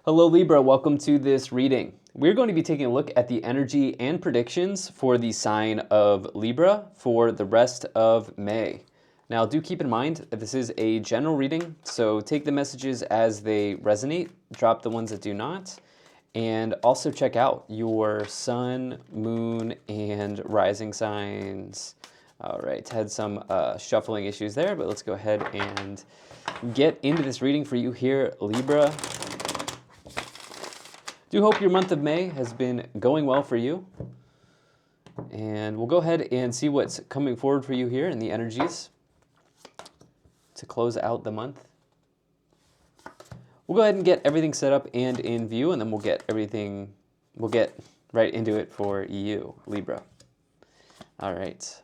Hello Libra, welcome to this reading. We're going to be taking a look at the energy and predictions for the sign of Libra for the rest of May. Now do keep in mind that this is a general reading, so take the messages as they resonate, drop the ones that do not, and also check out your sun, moon, and rising signs. All right, had some shuffling issues there, but let's go ahead and get into this reading for you here, Libra. Do hope your month of May has been going well for you. And we'll go ahead and see what's coming forward for you here in the energies to close out the month. We'll go ahead and get everything set up and in view, and then we'll get right into it for you, Libra. All right.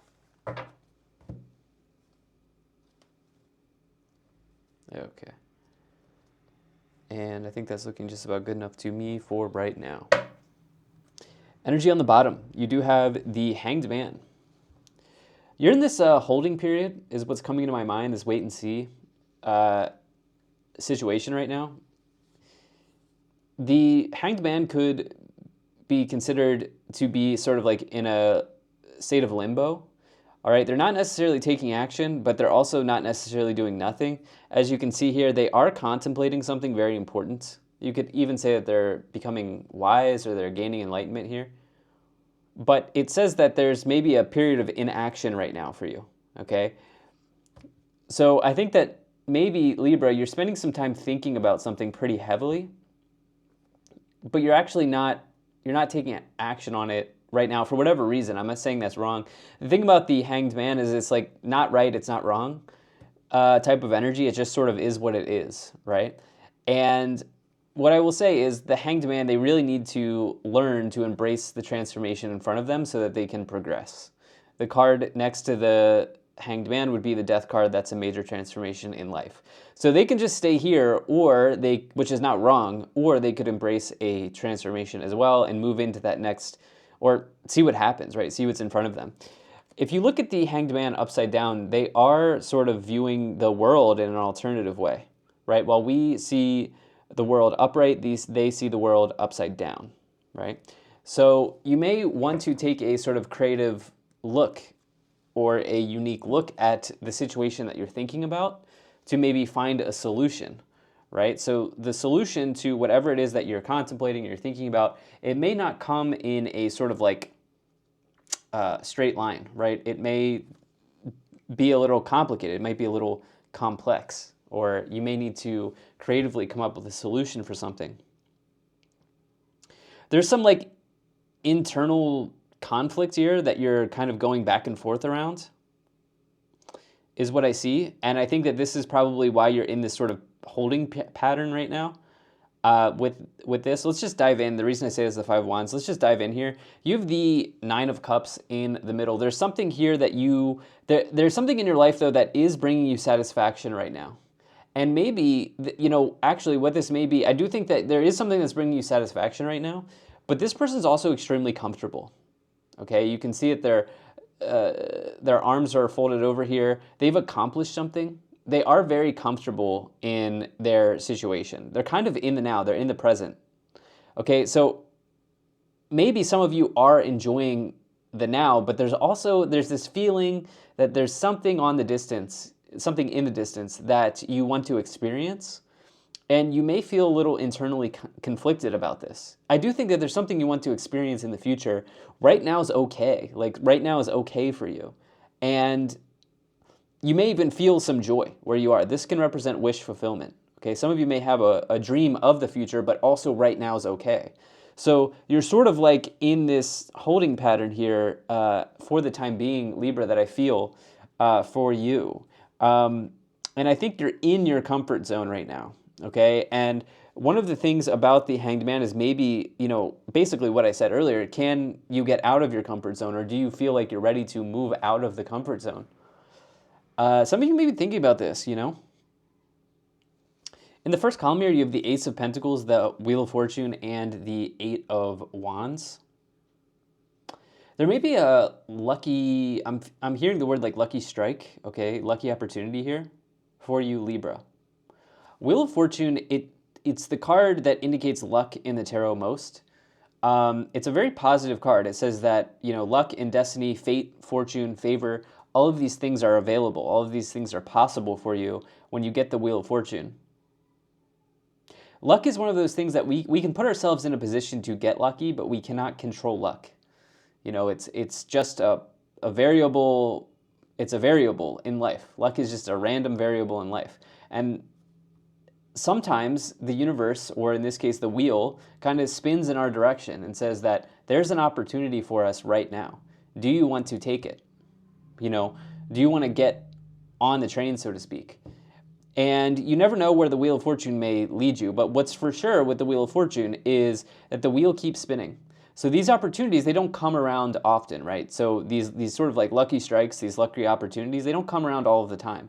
Okay. And I think that's looking just about good enough to me for right now. Energy on the bottom. You do have the Hanged Man. You're in this holding period is what's coming into my mind, this wait and see situation right now. The Hanged Man could be considered to be sort of like in a state of limbo. All right, they're not necessarily taking action, but they're also not necessarily doing nothing. As you can see here, they are contemplating something very important. You could even say that they're becoming wise or they're gaining enlightenment here. But it says that there's maybe a period of inaction right now for you, okay? So I think that maybe, Libra, you're spending some time thinking about something pretty heavily, but you're actually not taking action on it right now for whatever reason. I'm not saying that's wrong. The thing about the Hanged Man is it's like not right, it's not wrong type of energy. It just sort of is what it is, right? And what I will say is the Hanged Man, they really need to learn to embrace the transformation in front of them so that they can progress. The card next to the Hanged Man would be the Death card. That's a major transformation in life. So they can just stay here, or which is not wrong, or they could embrace a transformation as well and move into that next, or see what happens, right? See what's in front of them. If you look at the Hanged Man upside down, they are sort of viewing the world in an alternative way, right? While we see the world upright, they see the world upside down, right? So you may want to take a sort of creative look or a unique look at the situation that you're thinking about to maybe find a solution, right? So the solution to whatever it is that you're contemplating, you're thinking about, it may not come in a sort of like straight line, right? It may be a little complicated. It might be a little complex, or you may need to creatively come up with a solution for something. There's some like internal conflict here that you're kind of going back and forth around, is what I see. And I think that this is probably why you're in this sort of holding pattern right now with this. Let's just dive in. The reason I say this is the Five of Wands. Let's just dive in here. You have the Nine of Cups in the middle. There's something here that there's something in your life though that is bringing you satisfaction right now. And maybe, actually what this may be, I do think that there is something that's bringing you satisfaction right now, but this person's also extremely comfortable. Okay, you can see that their arms are folded over here. They've accomplished something. They are very comfortable in their situation. They're kind of in the now. They're in the present. Okay, so maybe some of you are enjoying the now, but there's this feeling that there's something in the distance that you want to experience. And you may feel a little internally conflicted about this. I do think that there's something you want to experience in the future. Right now is okay. Like right now is okay for you. And you may even feel some joy where you are. This can represent wish fulfillment. Okay, some of you may have a dream of the future, but also right now is okay. So you're sort of like in this holding pattern here for the time being, Libra, that I feel for you. And I think you're in your comfort zone right now. Okay, and one of the things about the Hanged Man is maybe, basically what I said earlier, can you get out of your comfort zone, or do you feel like you're ready to move out of the comfort zone? Some of you may be thinking about this, In the first column here, you have the Ace of Pentacles, the Wheel of Fortune, and the Eight of Wands. There may be a lucky, I'm hearing the word like lucky strike, okay, lucky opportunity here for you, Libra. Wheel of Fortune, it's the card that indicates luck in the tarot most. It's a very positive card. It says that, luck and destiny, fate, fortune, favor, all of these things are available. All of these things are possible for you when you get the Wheel of Fortune. Luck is one of those things that we can put ourselves in a position to get lucky, but we cannot control luck. It's just a variable. It's a variable in life. Luck is just a random variable in life. And sometimes the universe, or in this case the wheel, kind of spins in our direction and says that there's an opportunity for us right now. Do you want to take it? Do you want to get on the train, so to speak? And you never know where the Wheel of Fortune may lead you, but what's for sure with the Wheel of Fortune is that the wheel keeps spinning. So these opportunities, they don't come around often, right? So these sort of like lucky strikes, these lucky opportunities, they don't come around all of the time.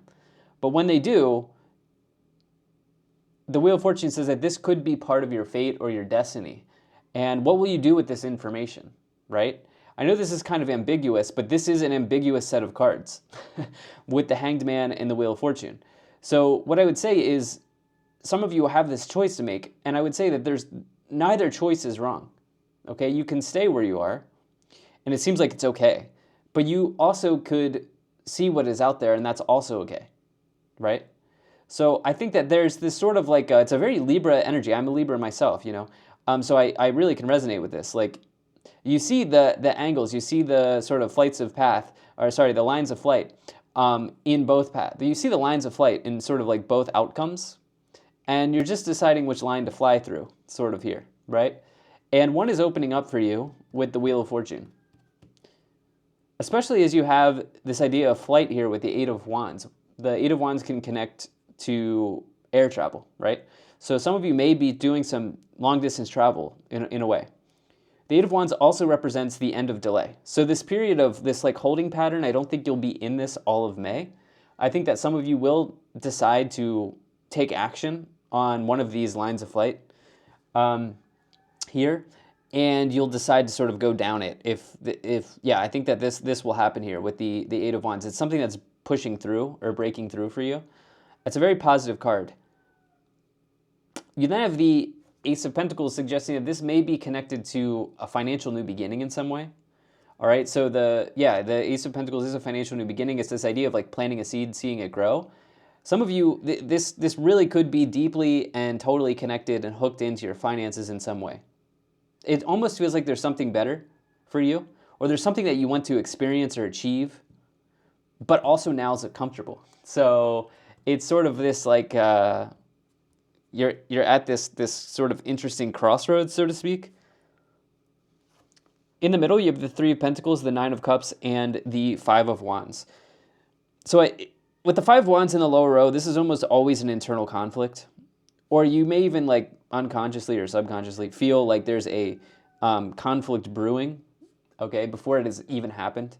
But when they do, the Wheel of Fortune says that this could be part of your fate or your destiny. And what will you do with this information, right? I know this is kind of ambiguous, but this is an ambiguous set of cards with the Hanged Man and the Wheel of Fortune. So what I would say is some of you have this choice to make, and I would say that there's neither choice is wrong. Okay, you can stay where you are, and it seems like it's okay. But you also could see what is out there, and that's also okay, right? So I think that there's this sort of like, it's a very Libra energy. I'm a Libra myself, so I really can resonate with this. Like, you see the angles, you see the sort of the lines of flight in both paths. You see the lines of flight in sort of like both outcomes, and you're just deciding which line to fly through, sort of here, right? And one is opening up for you with the Wheel of Fortune. Especially as you have this idea of flight here with the Eight of Wands. The Eight of Wands can connect to air travel, right? So some of you may be doing some long distance travel in a way. The Eight of Wands also represents the end of delay. So this period of this like holding pattern, I don't think you'll be in this all of May. I think that some of you will decide to take action on one of these lines of flight here, and you'll decide to sort of go down it. I think that this will happen here with the Eight of Wands. It's something that's pushing through or breaking through for you. It's a very positive card. You then have the Ace of Pentacles suggesting that this may be connected to a financial new beginning in some way. All right, so the Ace of Pentacles is a financial new beginning. It's this idea of like planting a seed, seeing it grow. Some of you, this really could be deeply and totally connected and hooked into your finances in some way. It almost feels like there's something better for you, or there's something that you want to experience or achieve, but also now is comfortable. So it's sort of this like, you're at this sort of interesting crossroads, so to speak. In the middle, you have the Three of Pentacles, the Nine of Cups, and the Five of Wands. So with the Five of Wands in the lower row, this is almost always an internal conflict. Or you may even like unconsciously or subconsciously feel like there's a conflict brewing, okay, before it has even happened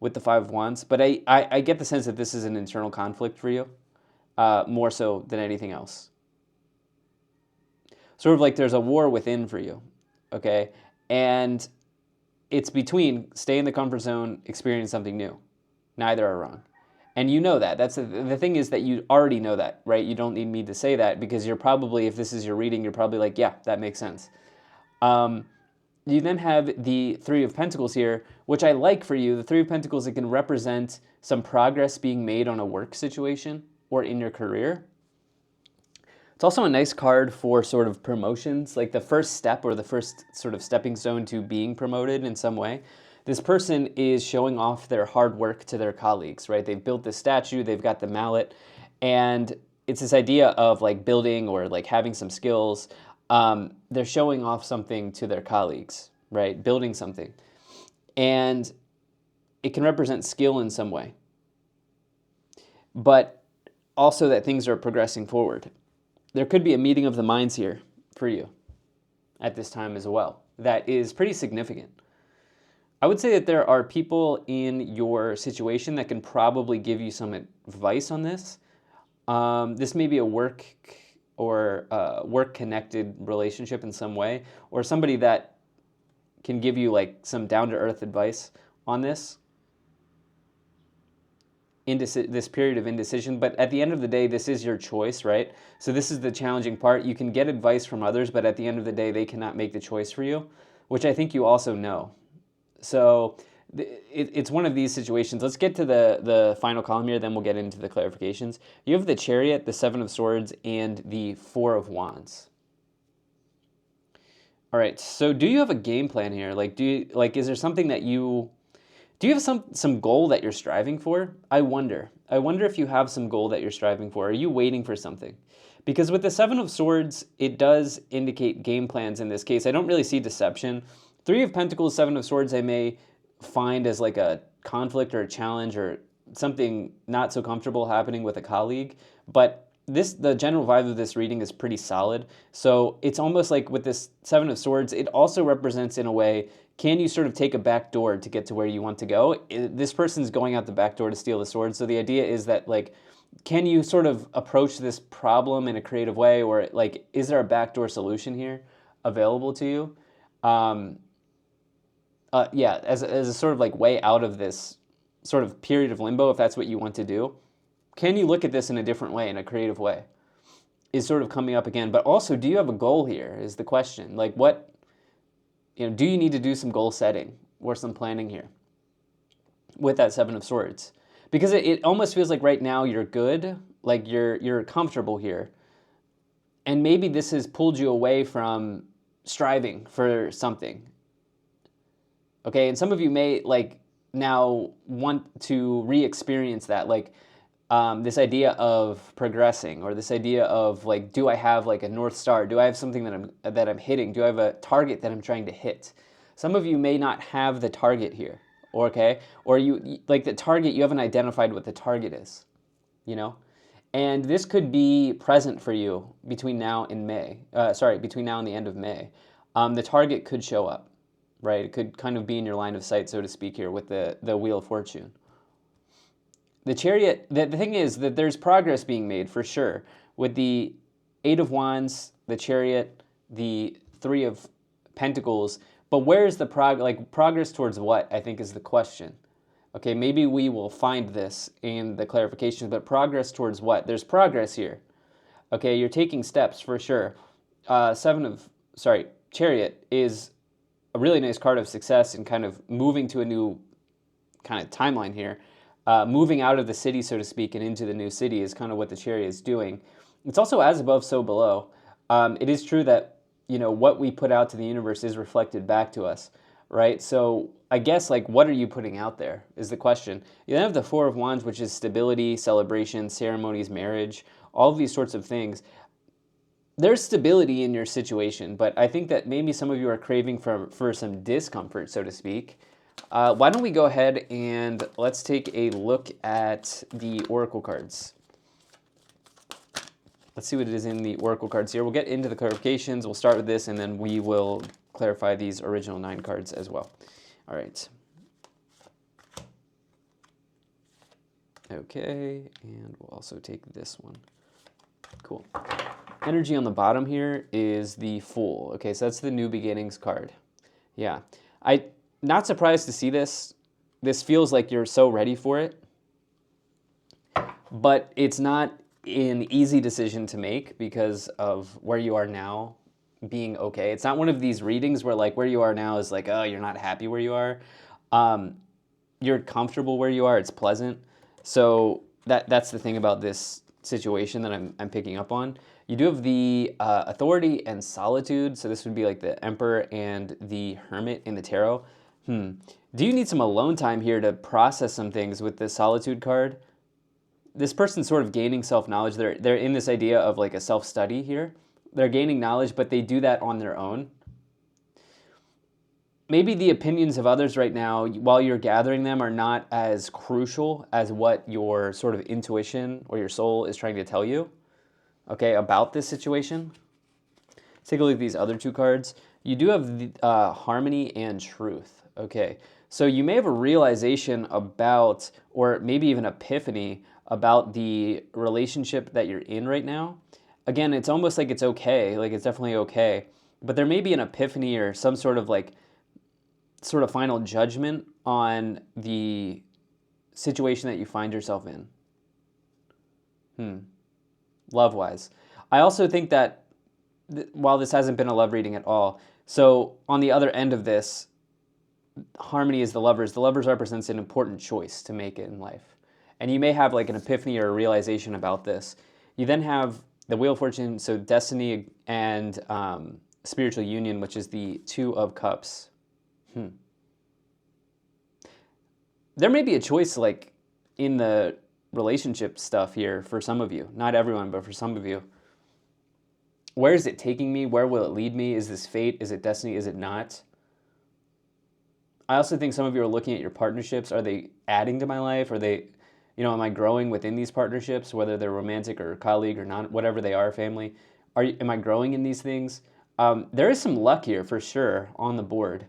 with the Five of Wands. But I get the sense that this is an internal conflict for you, more so than anything else. Sort of like there's a war within for you, okay? And it's between stay in the comfort zone, experience something new. Neither are wrong. And you know that. That's the thing is that you already know that, right? You don't need me to say that because you're probably, if this is your reading, you're probably like, yeah, that makes sense. You then have the Three of Pentacles here, which I like for you. The Three of Pentacles, it can represent some progress being made on a work situation or in your career. It's also a nice card for sort of promotions, like the first step or the first sort of stepping stone to being promoted in some way. This person is showing off their hard work to their colleagues, right? They've built this statue, they've got the mallet, and it's this idea of like building or like having some skills. They're showing off something to their colleagues, right? Building something. And it can represent skill in some way, but also that things are progressing forward. There could be a meeting of the minds here for you at this time as well. That is pretty significant. I would say that there are people in your situation that can probably give you some advice on this. This may be a work or work-connected relationship in some way, or somebody that can give you like some down-to-earth advice on this. this period of indecision, but at the end of the day, this is your choice, right? So this is the challenging part. You can get advice from others, but at the end of the day, they cannot make the choice for you, which I think you also know. So it's one of these situations. Let's get to the final column here, then we'll get into the clarifications. You have the Chariot, the Seven of Swords, and the Four of Wands. All right, so do you have a game plan here? Like, is there something that do you have some goal that you're striving for? I wonder if you have some goal that you're striving for. Are you waiting for something? Because with the Seven of Swords, it does indicate game plans in this case. I don't really see deception. Three of Pentacles, Seven of Swords, I may find as like a conflict or a challenge or something not so comfortable happening with a colleague. But the general vibe of this reading is pretty solid. So it's almost like with this Seven of Swords, it also represents in a way, can you sort of take a back door to get to where you want to go? This person's going out the back door to steal the sword. So the idea is that, like, can you sort of approach this problem in a creative way, or like, is there a backdoor solution here available to you? Yeah, as a sort of like way out of this sort of period of limbo, if that's what you want to do. Can you look at this in a different way, in a creative way? Is sort of coming up again. But also, do you have a goal here is the question. Like, do you need to do some goal setting or some planning here with that Seven of Swords? Because it almost feels like right now you're good, like you're comfortable here. And maybe this has pulled you away from striving for something. Okay, and some of you may like now want to re-experience that, like this idea of progressing, or this idea of like, do I have like a North Star? Do I have something that I'm hitting? Do I have a target that I'm trying to hit? Some of you may not have the target here, okay? Or you like the target, you haven't identified what the target is, And this could be present for you between now and between now and the end of May. The target could show up, right? It could kind of be in your line of sight, so to speak, here with the Wheel of Fortune. The Chariot, the thing is that there's progress being made for sure. With the Eight of Wands, the Chariot, the Three of Pentacles, but where's the progress towards what, I think, is the question. Okay, maybe we will find this in the clarifications, but progress towards what? There's progress here. Okay, you're taking steps for sure. Chariot is a really nice card of success and kind of moving to a new kind of timeline here. Moving out of the city, so to speak, and into the new city is kind of what the Chariot is doing. It's also as above, so below. It is true that, what we put out to the universe is reflected back to us, right? So I guess, like, what are you putting out there is the question. You then have the Four of Wands, which is stability, celebration, ceremonies, marriage, all of these sorts of things. There's stability in your situation, but I think that maybe some of you are craving for some discomfort, so to speak. Why don't we go ahead and let's take a look at the Oracle cards. Let's see what it is in the Oracle cards here. We'll get into the clarifications. We'll start with this, and then we will clarify these original 9 cards as well. All right. Okay, and we'll also take this one. Cool. Energy on the bottom here is the Fool. Okay, so that's the New Beginnings card. Yeah. Not surprised to see this. This feels like you're so ready for it. But it's not an easy decision to make because of where you are now being okay. It's not one of these readings where like where you are now is like, oh, you're not happy where you are. You're comfortable where you are. It's pleasant. So that's the thing about this situation that I'm picking up on. You do have the Authority and Solitude. So this would be like the Emperor and the Hermit in the tarot. Do you need some alone time here to process some things with the Solitude card? This person's sort of gaining self-knowledge. They're in this idea of like a self-study here. They're gaining knowledge, but they do that on their own. Maybe the opinions of others right now, while you're gathering them, are not as crucial as what your sort of intuition or your soul is trying to tell you, okay, about this situation. Let's take a look at these other 2 cards. You do have the, Harmony and Truth. Okay, so you may have a realization about, or maybe even epiphany about the relationship that you're in right now. Again, it's almost like it's okay, like it's definitely okay, but there may be an epiphany or some sort of like, sort of final judgment on the situation that you find yourself in? Love-wise. I also think that while this hasn't been a love reading at all, so on the other end of this, harmony is the lovers. The lovers represents an important choice to make it in life. And you may have like an epiphany or a realization about this. You then have the Wheel of Fortune, so destiny and spiritual union, which is the Two of Cups. There may be a choice like in the relationship stuff here for some of you. Not everyone, but for some of you. Where is it taking me? Where will it lead me? Is this fate? Is it destiny? Is it not? I also think some of you are looking at your partnerships. Are they adding to my life? Are they, am I growing within these partnerships, whether they're romantic or colleague or not, whatever they are, family? Am I growing in these things? There is some luck here for sure on the board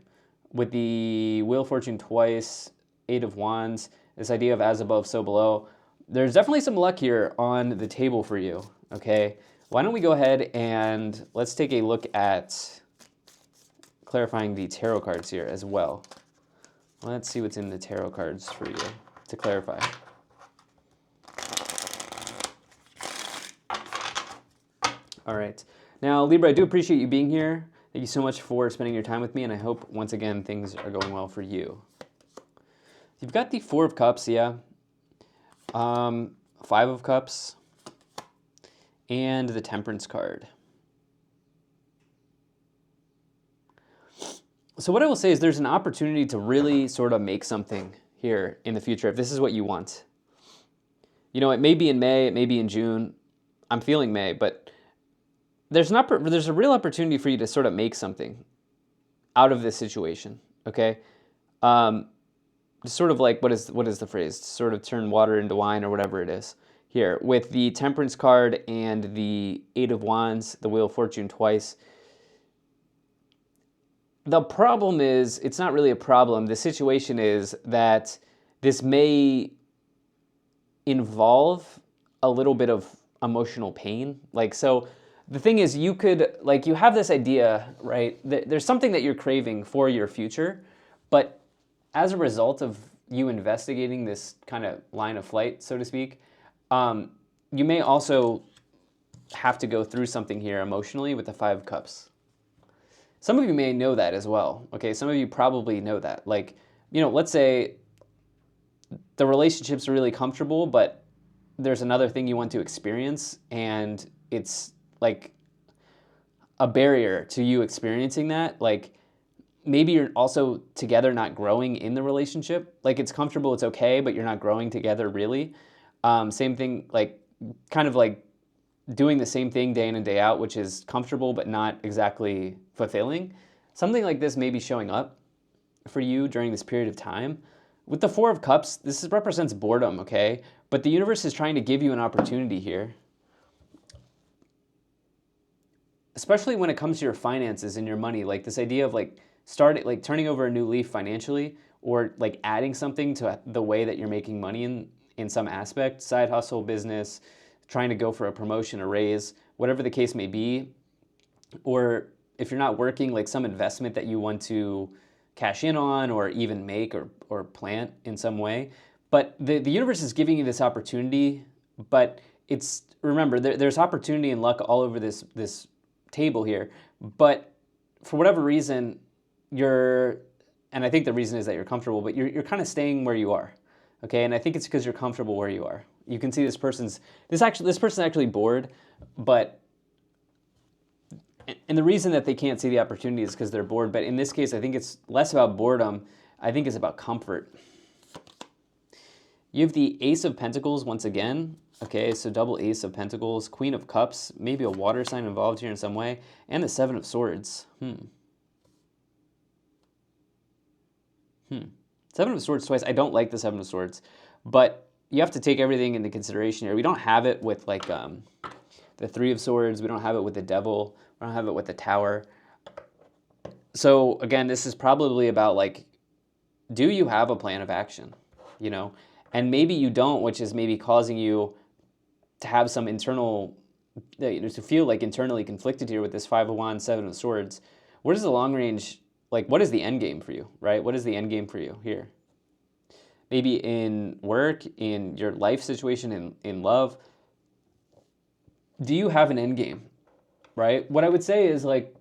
with the Wheel of Fortune twice, Eight of Wands, this idea of as above, so below. There's definitely some luck here on the table for you, okay? Why don't we go ahead and let's take a look at clarifying the tarot cards here as well. Let's see what's in the tarot cards for you to clarify. All right. Now, Libra, I do appreciate you being here. Thank you so much for spending your time with me, and I hope, once again, things are going well for you. You've got the Four of Cups, yeah. Five of Cups, and the Temperance card. So what I will say is there's an opportunity to really sort of make something here in the future, if this is what you want. It may be in May, it may be in June. I'm feeling May, but there's a real opportunity for you to sort of make something out of this situation, okay? Sort of like, what is the phrase? Sort of turn water into wine or whatever it is here. With the Temperance card and the Eight of Wands, the Wheel of Fortune twice. The problem is, it's not really a problem. The situation is that this may involve a little bit of emotional pain. So the thing is, you have this idea, right? There's something that you're craving for your future, but as a result of you investigating this kind of line of flight, so to speak, you may also have to go through something here emotionally with the Five of Cups. Some of you may know that as well, okay? Some of you probably know that. Let's say the relationship's really comfortable, but there's another thing you want to experience, and it's like a barrier to you experiencing that. Maybe you're also together not growing in the relationship. It's comfortable, it's okay, but you're not growing together really. Same thing, kind of like doing the same thing day in and day out, which is comfortable but not exactly fulfilling. Something like this may be showing up for you during this period of time. With the Four of Cups, this represents boredom, okay? But the universe is trying to give you an opportunity here. Especially when it comes to your finances and your money, this idea of turning over a new leaf financially, or adding something to the way that you're making money in some aspect, side hustle, business, trying to go for a promotion, a raise, whatever the case may be. Or if you're not working, some investment that you want to cash in on or even make or plant in some way. But the universe is giving you this opportunity, but remember, there's opportunity and luck all over this table here. But for whatever reason, and I think the reason is that you're comfortable, but you're kind of staying where you are, okay? And I think it's because you're comfortable where you are. You can see this person's actually bored, and the reason that they can't see the opportunity is because they're bored. But in this case, I think it's less about boredom. I think it's about comfort. You have the Ace of Pentacles once again. Okay, so double Ace of Pentacles, Queen of Cups, maybe a water sign involved here in some way, and the Seven of Swords. Seven of Swords twice. I don't like the Seven of Swords, but you have to take everything into consideration here. We don't have it with the Three of Swords. We don't have it with the Devil. We don't have it with the Tower. So again, this is probably about do you have a plan of action? And maybe you don't, which is maybe causing you to have some internal, to feel internally conflicted here with this Five of Wands, Seven of Swords. What is the long range, what is the end game for you, right? What is the end game for you here? maybe in work, in your life situation, in love. Do you have an end game, right? What I would say is like,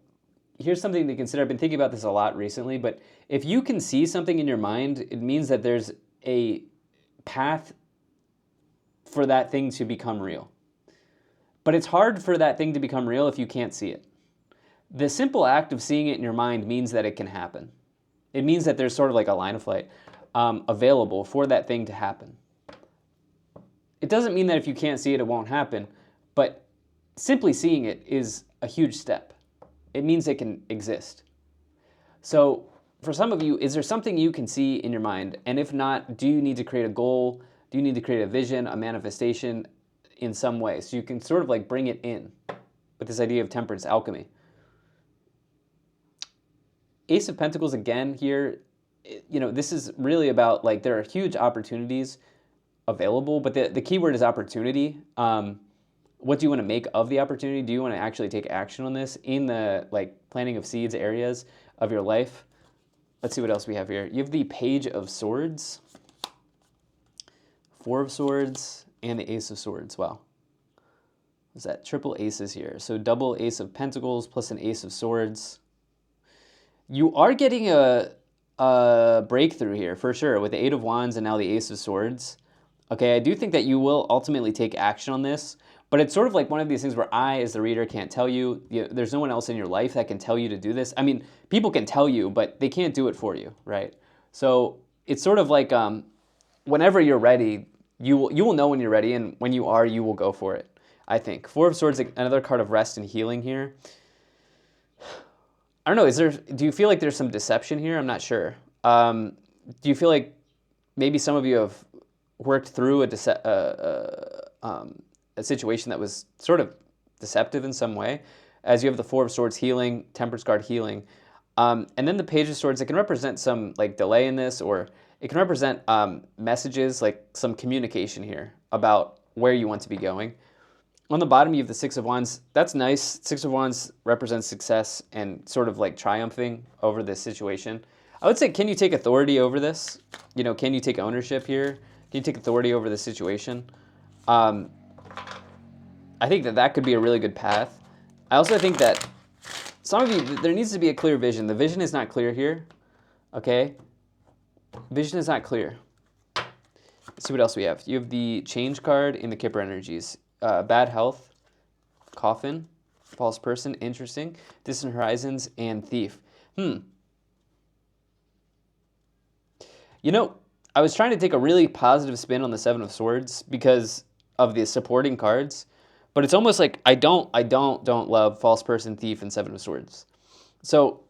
here's something to consider. I've been thinking about this a lot recently, but if you can see something in your mind, it means that there's a path for that thing to become real. But it's hard for that thing to become real if you can't see it. The simple act of seeing it in your mind means that it can happen. It means that there's sort of like a line of flight available for that thing to happen. It doesn't mean that if you can't see it, it won't happen, but simply seeing it is a huge step. It means it can exist. So for some of you, is there something you can see in your mind? And if not, do you need to create a goal? Do you need to create a vision, a manifestation in some way? So you can sort of like bring it in with this idea of temperance alchemy. Ace of Pentacles again here, you know, this is really about like there are huge opportunities available, but the key word is opportunity. What do you want to make of the opportunity? Do you want to actually take action on this in the like planting of seeds areas of your life? Let's see what else we have here. You have the Page of Swords, Four of Swords, and the Ace of Swords. Wow. Is that triple aces here? So double Ace of Pentacles plus an Ace of Swords. You are getting a breakthrough here for sure with the Eight of Wands and now the Ace of Swords. Okay, I do think that you will ultimately take action on this, but it's sort of like one of these things where I, as the reader, can't tell you. There's no one else in your life that can tell you to do this. I mean, people can tell you, but they can't do it for you, right? So it's sort of like whenever you're ready, you will know when you're ready, and when you are, you will go for it, I think. Four of Swords, another card of rest and healing here. I don't know, do you feel like there's some deception here? I'm not sure. Do you feel like maybe some of you have worked through a situation that was sort of deceptive in some way, as you have the Four of Swords healing, Temperance card healing, and then the Page of Swords, it can represent some like delay in this, or it can represent messages, like some communication here about where you want to be going. On the bottom, you have the Six of Wands. That's nice. Six of Wands represents success and sort of like triumphing over this situation. I would say, can you take authority over this? You know, can you take ownership here? Can you take authority over the situation? I think that could be a really good path. I also think that some of you, there needs to be a clear vision. The vision is not clear here, okay? Vision is not clear. Let's see what else we have. You have the Change card in the Kipper energies. Bad health, coffin, false person, interesting, distant horizons, and thief. You know, I was trying to take a really positive spin on the Seven of Swords because of the supporting cards, but it's almost like I don't love false person, thief, and Seven of Swords. So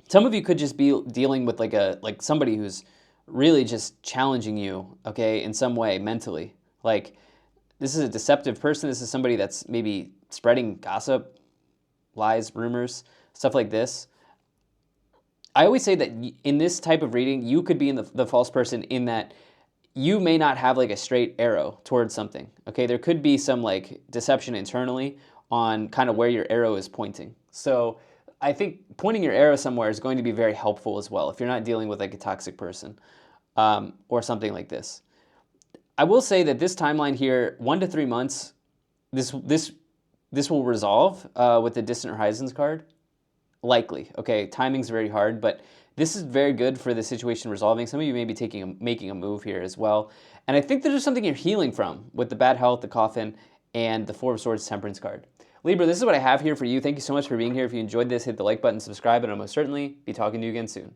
some of you could just be dealing with like somebody who's really just challenging you, okay, in some way mentally. Like, this is a deceptive person. This is somebody that's maybe spreading gossip, lies, rumors, stuff like this. I always say that in this type of reading, you could be in the false person in that you may not have like a straight arrow towards something, okay? There could be some like deception internally on kind of where your arrow is pointing. So I think pointing your arrow somewhere is going to be very helpful as well if you're not dealing with like a toxic person or something like this. I will say that this timeline here, 1 to 3 months, this will resolve with the Distant Horizons card. Likely, okay? Timing's very hard, but this is very good for the situation resolving. Some of you may be making a move here as well. And I think there's something you're healing from with the bad health, the coffin, and the Four of Swords Temperance card. Libra, this is what I have here for you. Thank you so much for being here. If you enjoyed this, hit the like button, subscribe, and I'll most certainly be talking to you again soon.